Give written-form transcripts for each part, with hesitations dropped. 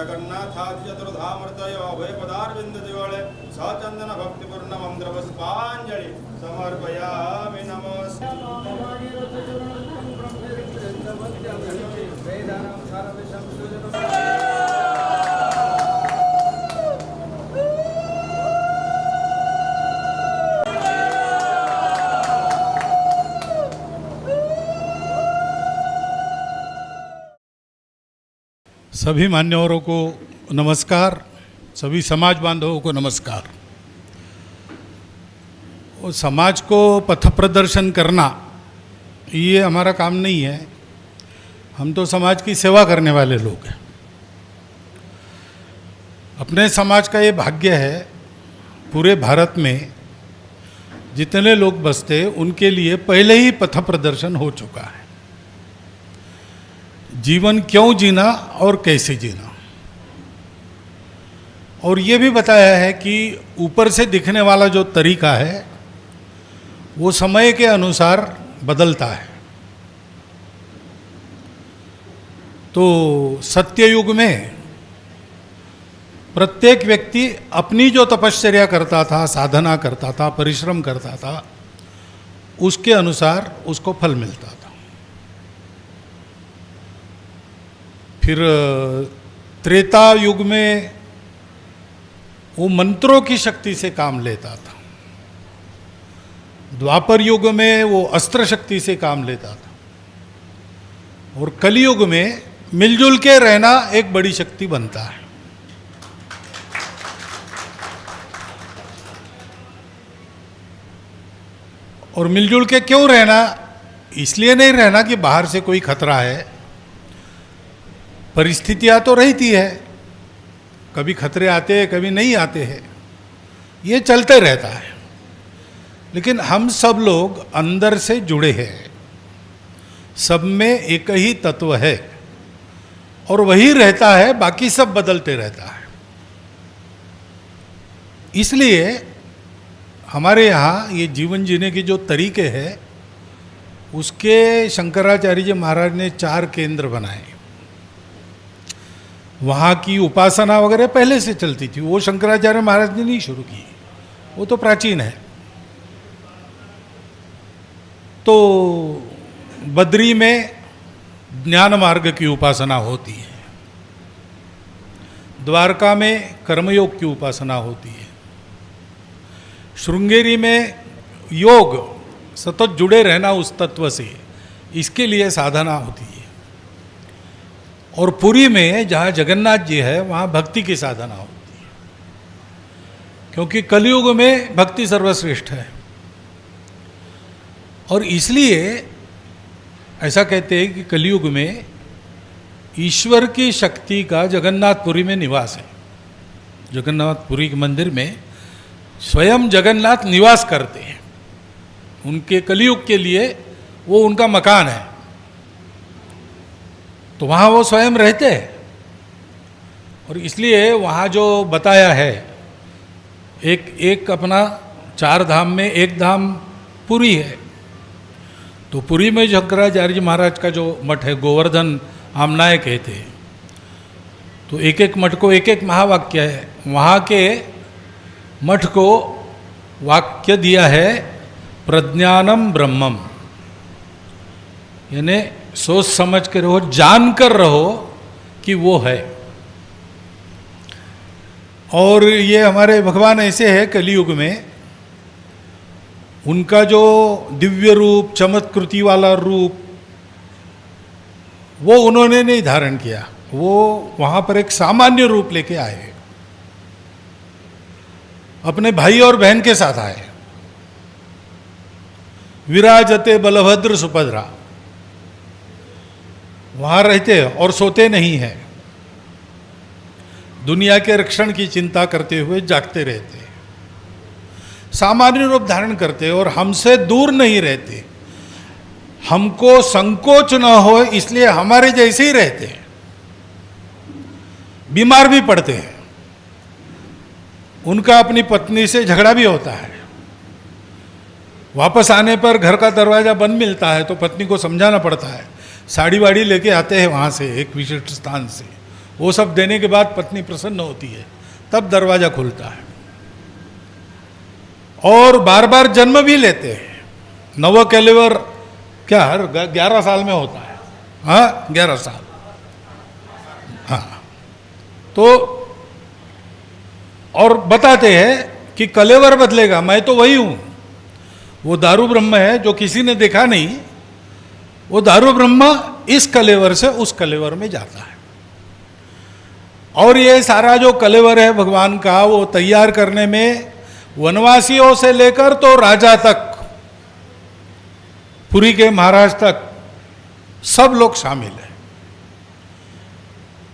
जगन्नाथादि चतुर्धामृतयो अभयपदारविंद दिवळे सचंदन भक्तिपूर्ण मंत्रपुष्पांजलि समर्पयामि। सभी मान्यवरों को नमस्कार, सभी समाज बांधवों को नमस्कार। और समाज को पथ प्रदर्शन करना ये हमारा काम नहीं है, हम तो समाज की सेवा करने वाले लोग हैं। अपने समाज का ये भाग्य है, पूरे भारत में जितने लोग बसते उनके लिए पहले ही पथ प्रदर्शन हो चुका है। जीवन क्यों जीना और कैसे जीना, और ये भी बताया है कि ऊपर से दिखने वाला जो तरीका है वो समय के अनुसार बदलता है। तो सत्ययुग में प्रत्येक व्यक्ति अपनी जो तपश्चर्या करता था, साधना करता था, परिश्रम करता था, उसके अनुसार उसको फल मिलता था। फिर त्रेता युग में वो मंत्रों की शक्ति से काम लेता था, द्वापर युग में वो अस्त्र शक्ति से काम लेता था, और कलयुग में मिलजुल के रहना एक बड़ी शक्ति बनता है। और मिलजुल के क्यों रहना? इसलिए नहीं रहना कि बाहर से कोई खतरा है। परिस्थितियां तो रहती है, कभी खतरे आते हैं, कभी नहीं आते हैं, ये चलते रहता है। लेकिन हम सब लोग अंदर से जुड़े हैं, सब में एक ही तत्व है और वही रहता है, बाकी सब बदलते रहता है। इसलिए हमारे यहाँ ये जीवन जीने के जो तरीके हैं उसके शंकराचार्य जी महाराज ने 4 केंद्र बनाए। वहाँ की उपासना वगैरह पहले से चलती थी, वो शंकराचार्य महाराज ने नहीं शुरू की, वो तो प्राचीन है। तो बद्री में ज्ञान मार्ग की उपासना होती है, द्वारका में कर्मयोग की उपासना होती है, श्रृंगेरी में योग, सतत जुड़े रहना उस तत्व से, इसके लिए साधना होती है, और पुरी में जहाँ जगन्नाथ जी है वहाँ भक्ति की साधना होती है, क्योंकि कलयुग में भक्ति सर्वश्रेष्ठ है। और इसलिए ऐसा कहते हैं कि कलयुग में ईश्वर की शक्ति का जगन्नाथपुरी में निवास है। जगन्नाथपुरी के मंदिर में स्वयं जगन्नाथ निवास करते हैं, उनके कलयुग के लिए वो उनका मकान है, तो वहाँ वो स्वयं रहते हैं। और इसलिए वहाँ जो बताया है, एक अपना 4 धाम में एक धाम पुरी है। तो पुरी में शंकराचार्य महाराज का जो मठ है, गोवर्धन आमनाय कहते हैं, तो एक मठ को एक महावाक्य है। वहाँ के मठ को वाक्य दिया है प्रज्ञानम ब्रह्मम, यानी सोच समझ के रहो, जान कर रहो कि वो है। और ये हमारे भगवान ऐसे है, कलयुग में उनका जो दिव्य रूप, चमत्कृति वाला रूप, वो उन्होंने नहीं धारण किया, वो वहाँ पर एक सामान्य रूप लेके आए, अपने भाई और बहन के साथ आए। विराजते बलभद्र सुभद्रा, वहाँ रहते और सोते नहीं हैं, दुनिया के रक्षण की चिंता करते हुए जागते रहते, सामान्य रूप धारण करते और हमसे दूर नहीं रहते। हमको संकोच न हो इसलिए हमारे जैसे ही रहते हैं, बीमार भी पड़ते हैं, उनका अपनी पत्नी से झगड़ा भी होता है, वापस आने पर घर का दरवाज़ा बंद मिलता है तो पत्नी को समझाना पड़ता है, साड़ी वाड़ी लेके आते हैं वहाँ से एक विशिष्ट स्थान से, वो सब देने के बाद पत्नी प्रसन्न होती है, तब दरवाजा खुलता है। और बार बार जन्म भी लेते हैं। नव कलेवर क्या हर 11 साल में होता है? हाँ, 11 साल। हाँ, तो और बताते हैं कि कलेवर बदलेगा, मैं तो वही हूं। वो दारू ब्रह्म है जो किसी ने देखा नहीं, वो दारू ब्रह्म इस कलेवर से उस कलेवर में जाता है। और ये सारा जो कलेवर है भगवान का, वो तैयार करने में वनवासियों से लेकर तो राजा तक, पुरी के महाराज तक सब लोग शामिल हैं।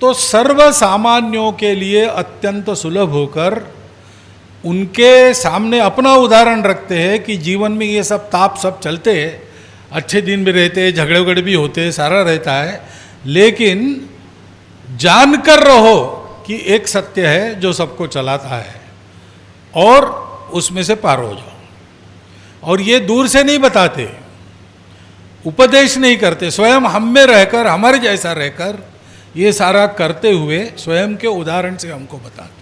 तो सर्व सामान्यों के लिए अत्यंत सुलभ होकर उनके सामने अपना उदाहरण रखते हैं कि जीवन में ये सब ताप सब चलते हैं, अच्छे दिन भी रहते हैं, झगड़े वगड़े भी होते हैं, सारा रहता है, लेकिन जानकर रहो कि एक सत्य है जो सबको चलाता है और उसमें से पार हो जाओ। और ये दूर से नहीं बताते, उपदेश नहीं करते, स्वयं हम में रहकर, हमारे जैसा रहकर ये सारा करते हुए स्वयं के उदाहरण से हमको बताते।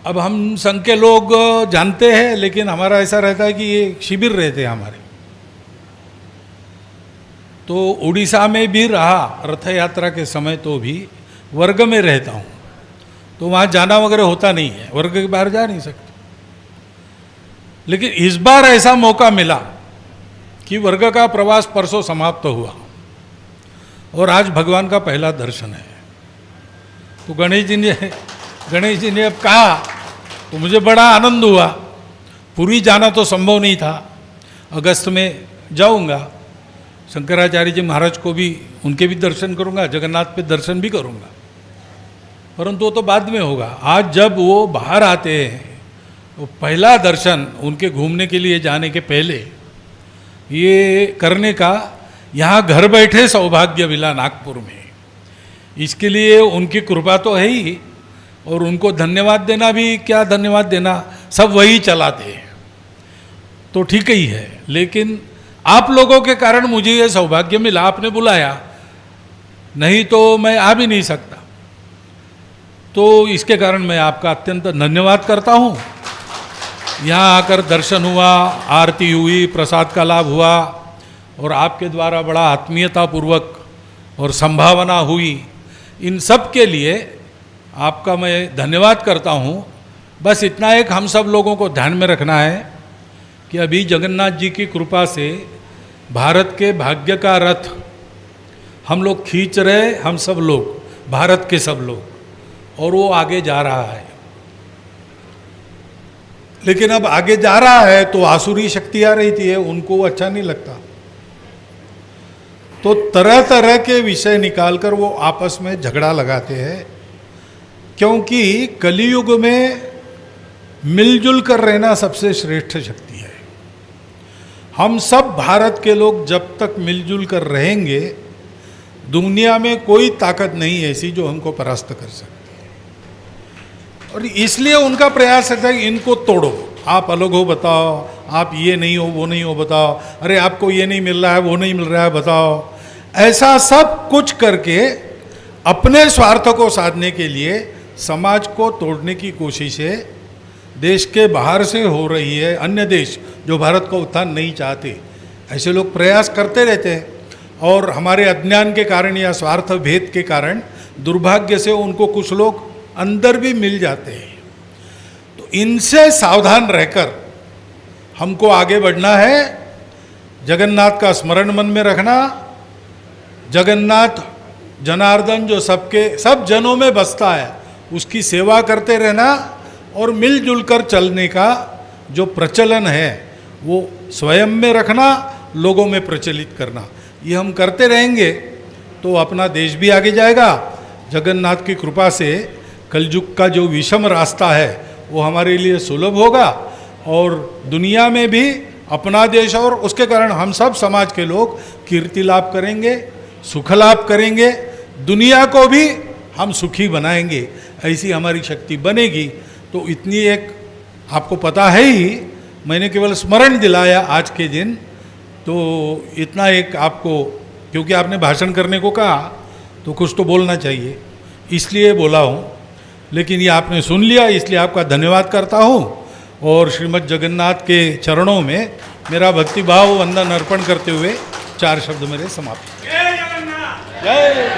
अब हम संघ के लोग जानते हैं, लेकिन हमारा ऐसा रहता है कि ये शिविर रहते हैं हमारे। तो उड़ीसा में भी रहा रथ यात्रा के समय, तो भी वर्ग में रहता हूँ, तो वहाँ जाना वगैरह होता नहीं है, वर्ग के बाहर जा नहीं सकते। लेकिन इस बार ऐसा मौका मिला कि वर्ग का प्रवास परसों समाप्त हुआ और आज भगवान का पहला दर्शन है। तो गणेश जी ने अब कहा तो मुझे बड़ा आनंद हुआ। पुरी जाना तो संभव नहीं था, अगस्त में जाऊंगा, शंकराचार्य जी महाराज को भी, उनके भी दर्शन करूंगा, जगन्नाथ पे दर्शन भी करूंगा, परंतु वो तो बाद में होगा। आज जब वो बाहर आते हैं, वो पहला दर्शन उनके घूमने के लिए जाने के पहले ये करने का यहाँ घर बैठे सौभाग्य मिला नागपुर में। इसके लिए उनकी कृपा तो है ही, और उनको धन्यवाद देना भी, क्या धन्यवाद देना, सब वही चलाते हैं, तो ठीक ही है। लेकिन आप लोगों के कारण मुझे ये सौभाग्य मिला, आपने बुलाया, नहीं तो मैं आ भी नहीं सकता। तो इसके कारण मैं आपका अत्यंत धन्यवाद करता हूँ। यहाँ आकर दर्शन हुआ, आरती हुई, प्रसाद का लाभ हुआ, और आपके द्वारा बड़ा आत्मीयतापूर्वक और संभावना हुई। इन सब के लिए आपका मैं धन्यवाद करता हूँ। बस इतना एक हम सब लोगों को ध्यान में रखना है कि अभी जगन्नाथ जी की कृपा से भारत के भाग्य का रथ हम लोग खींच रहे, हम सब लोग, भारत के सब लोग, और वो आगे जा रहा है। लेकिन अब आगे जा रहा है तो आसुरी शक्ति आ रही थी, उनको अच्छा नहीं लगता, तो तरह तरह के विषय निकालकर वो आपस में झगड़ा लगाते हैं। क्योंकि कलियुग में मिलजुल कर रहना सबसे श्रेष्ठ शक्ति है। हम सब भारत के लोग जब तक मिलजुल कर रहेंगे, दुनिया में कोई ताकत नहीं ऐसी जो हमको परास्त कर सकती है। और इसलिए उनका प्रयास है कि इनको तोड़ो, आप अलग हो बताओ, आप ये नहीं हो वो नहीं हो बताओ, अरे आपको ये नहीं मिल रहा है वो नहीं मिल रहा है बताओ। ऐसा सब कुछ करके अपने स्वार्थ को साधने के लिए समाज को तोड़ने की कोशिशें देश के बाहर से हो रही है। अन्य देश जो भारत का उत्थान नहीं चाहते, ऐसे लोग प्रयास करते रहते हैं, और हमारे अज्ञान के कारण या स्वार्थ भेद के कारण दुर्भाग्य से उनको कुछ लोग अंदर भी मिल जाते हैं। तो इनसे सावधान रहकर हमको आगे बढ़ना है। जगन्नाथ का स्मरण मन में रखना, जगन्नाथ जनार्दन जो सबके सब जनों में बसता है, उसकी सेवा करते रहना, और मिलजुल कर चलने का जो प्रचलन है वो स्वयं में रखना, लोगों में प्रचलित करना। ये हम करते रहेंगे तो अपना देश भी आगे जाएगा। जगन्नाथ की कृपा से कलयुग का जो विषम रास्ता है वो हमारे लिए सुलभ होगा, और दुनिया में भी अपना देश और उसके कारण हम सब समाज के लोग कीर्ति लाभ करेंगे, सुख लाभ करेंगे, दुनिया को भी हम सुखी बनाएंगे। ऐसी हमारी शक्ति बनेगी। तो इतनी एक आपको पता है ही, मैंने केवल स्मरण दिलाया आज के दिन। तो इतना एक आपको, क्योंकि आपने भाषण करने को कहा, तो कुछ तो बोलना चाहिए, इसलिए बोला हूँ। लेकिन ये आपने सुन लिया, इसलिए आपका धन्यवाद करता हूँ और श्रीमद् जगन्नाथ के चरणों में मेरा भक्तिभाव वंदन अर्पण करते हुए 4 शब्द मेरे समाप्त। जय जगन्नाथ। जय।